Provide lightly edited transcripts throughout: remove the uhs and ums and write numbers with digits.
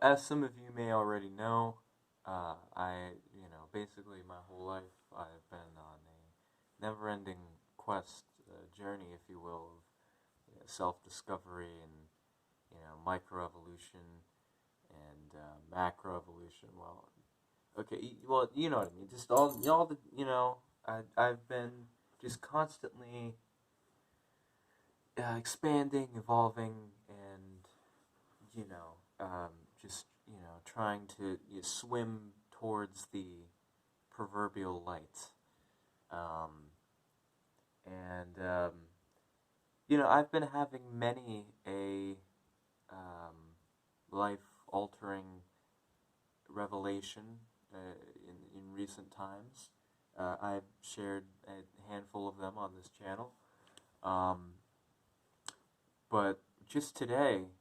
as some of you may already know, basically my whole life I've been on a never-ending quest, journey, if you will, of self-discovery and, microevolution and macroevolution. Well, okay, well, you know what I mean. Just all the, I've been just constantly expanding, evolving, and just trying to swim towards the proverbial light. Um, and I've been having many a life-altering revelation in recent times. I've shared a handful of them on this channel. But just today,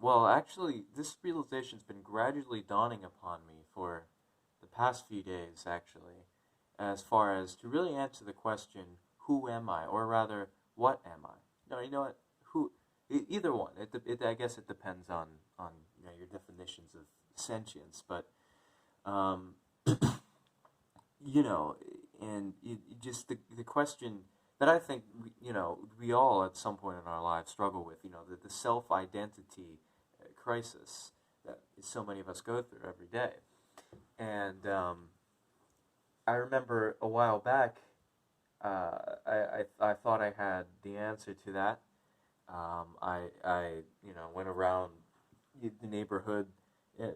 well, actually, this realization's been gradually dawning upon me for the past few days, actually, as far as to really answer the question, who am I? Or rather, what am I? No, you know what? Either one. I guess it depends on your definitions of sentience, but, um, and just the question that I think we all at some point in our lives struggle with, the self-identity crisis that so many of us go through every day. And I remember a while back, I thought I had the answer to that. I went around the neighborhood, and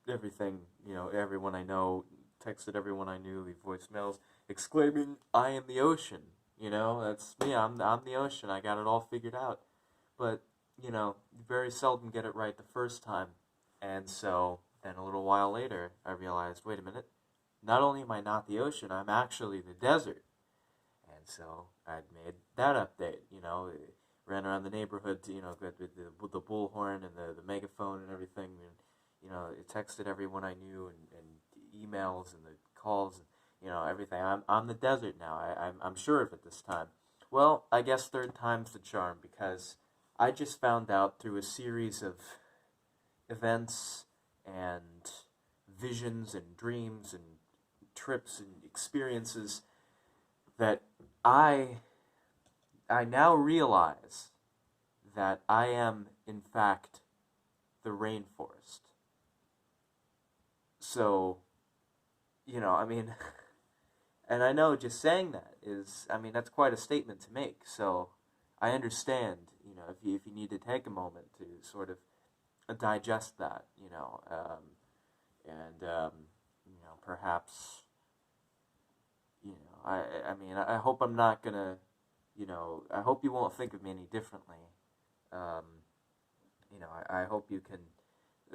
everything, everyone I know, texted everyone I knew, leave voicemails, exclaiming, "I am the ocean." That's me. I'm the ocean. I got it all figured out. But you very seldom get it right the first time. And so then a little while later, I realized, wait a minute. Not only am I not the ocean, I'm actually the desert. And so I'd made that update. Ran around the neighborhood to with the bullhorn and the megaphone and everything. And it texted everyone I knew and emails and the calls. And, everything. I'm the desert now. I'm sure of it this time. Well, I guess third time's the charm, because I just found out through a series of events and visions and dreams and trips and experiences that I now realize that I am, in fact, the rainforest. So, and I know just saying that is, that's quite a statement to make. So I understand, if you need to take a moment to sort of digest that, perhaps, I hope I'm not gonna, I hope you won't think of me any differently. Um, I hope you can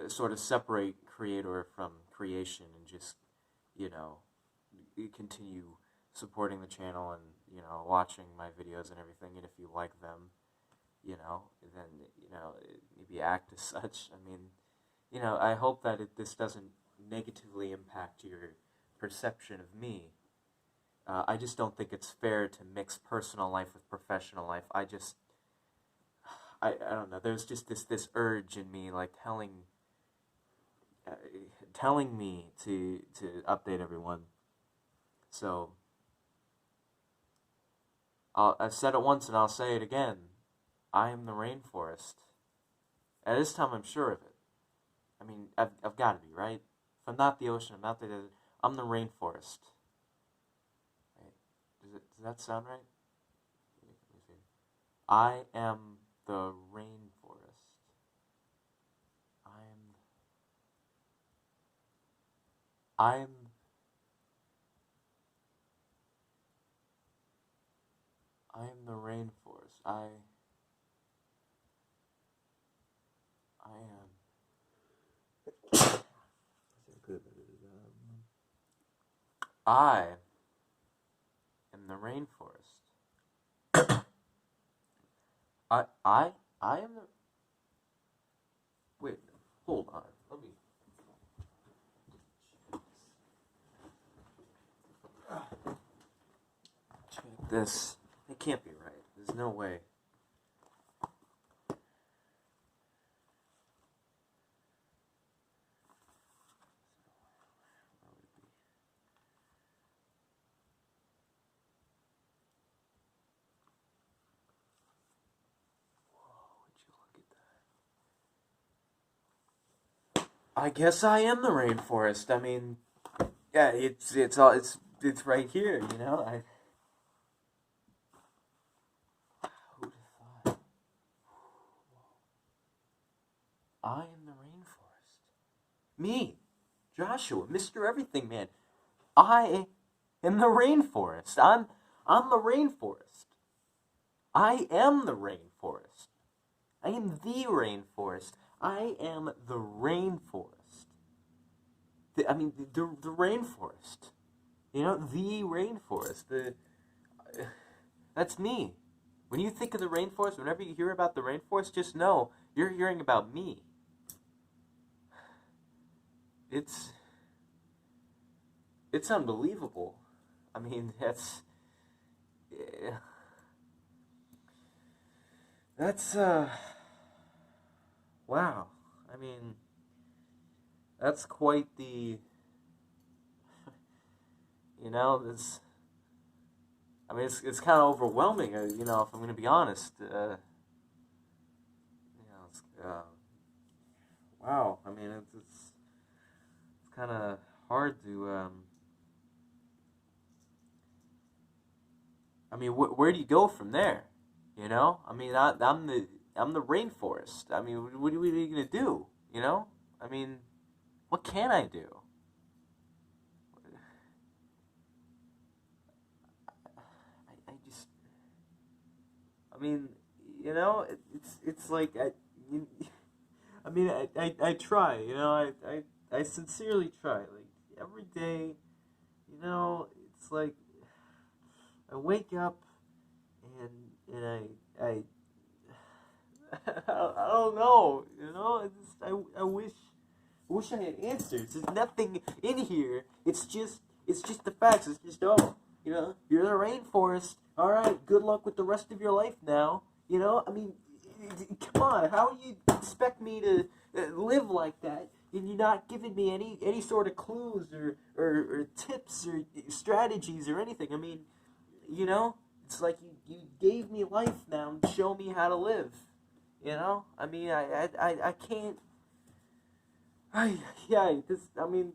sort of separate creator from creation and just, continue supporting the channel and, watching my videos and everything. And if you like them, then, maybe act as such. I hope that this doesn't negatively impact your perception of me. I just don't think it's fair to mix personal life with professional life. I don't know. There's just this urge in me, like telling me to update everyone. So I've said it once and I'll say it again. I am the rainforest. And this time I'm sure of it. I've got to be, right? If I'm not the ocean, I'm not the desert, I'm the rainforest. Right? Does that sound right? Let me see. I am the rainforest. I'm the rainforest. I am. I am the rainforest. I am the. Wait, hold on. Let me. Check this. It can't be right. There's no way. I guess I am the rainforest. I mean, yeah, it's right here. You know, who'd have thought? I am the rainforest. Me, Joshua, Mr. Everything Man. I am the rainforest. I'm the rainforest. I am the rainforest. I am the rainforest. I am the rainforest. The rainforest. You know, the rainforest. That's me. When you think of the rainforest, whenever you hear about the rainforest, just know you're hearing about me. It's it's unbelievable. I mean, yeah, that's wow. I mean, that's quite the, you know, this. I mean, it's kind of overwhelming. You know, if I'm going to be honest. You know, wow. I mean, it's kind of hard to. I mean, where do you go from there? You know, I mean, I'm the rainforest. I mean, what are you gonna do? You know, I mean, what can I do? I just, I mean, you know, it's like you, I mean, I try. You know, I sincerely try. Like every day, you know, it's like I wake up and I I don't know, you know. I wish I had answers. There's nothing in here. It's just the facts. It's just you know, you're the rainforest. All right, good luck with the rest of your life now. You know, I mean, come on. How do you expect me to live like that? And you're not giving me any sort of clues or tips or strategies or anything. I mean, you know, it's like you gave me life now and show me how to live. You know, I mean, I can't. I mean,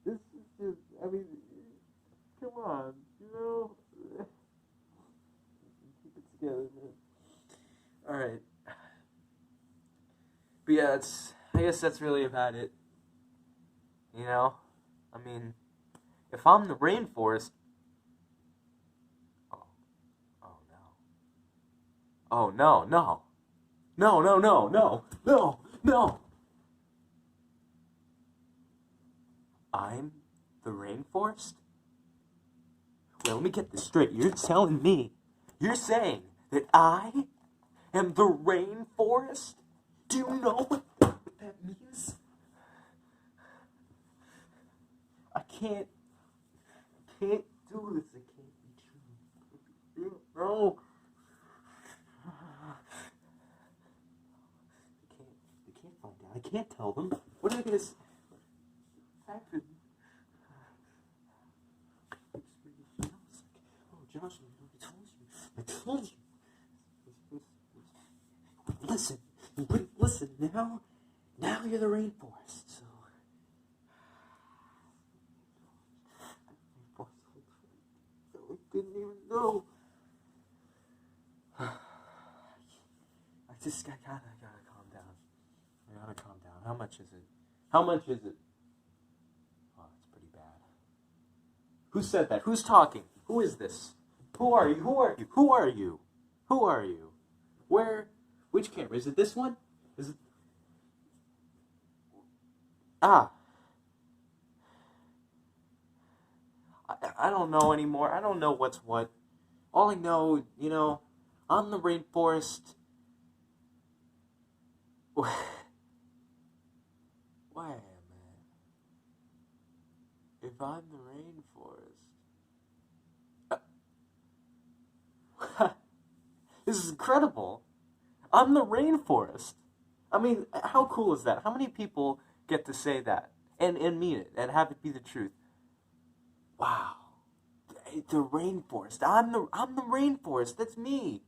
this is just. I mean, come on, you know. Keep it together, man. All right, but yeah, it's. I guess that's really about it. You know, I mean, if I'm the rainforest. Oh, oh no. Oh no, no, no, no, no, no, no, no. I'm the rainforest? Well, let me get this straight. You're telling me, you're saying that I am the rainforest? Do you know what that means? I can't do this. It can't be true. No. They can't find out. I can't tell them. What are they going to say? Happen? Oh, Josh, I told you. Listen, listen. Now you're the rainforest. So, I didn't even know. I gotta calm down. I gotta calm down. How much is it? How much is it? Oh, it's pretty bad. Who said that? Who's talking? Who is this? Who are you? Who are you? Who are you? Who are you? Where? Which camera? Is it this one? Is it? Ah. I don't know anymore. I don't know what's what. All I know, you know, I'm the rainforest. Wait a minute. If I'm the rainforest. This is incredible. I'm the rainforest. I mean, how cool is that? How many people get to say that and mean it and have it be the truth? Wow. The rainforest. I'm the rainforest. That's me.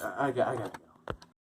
I gotta go.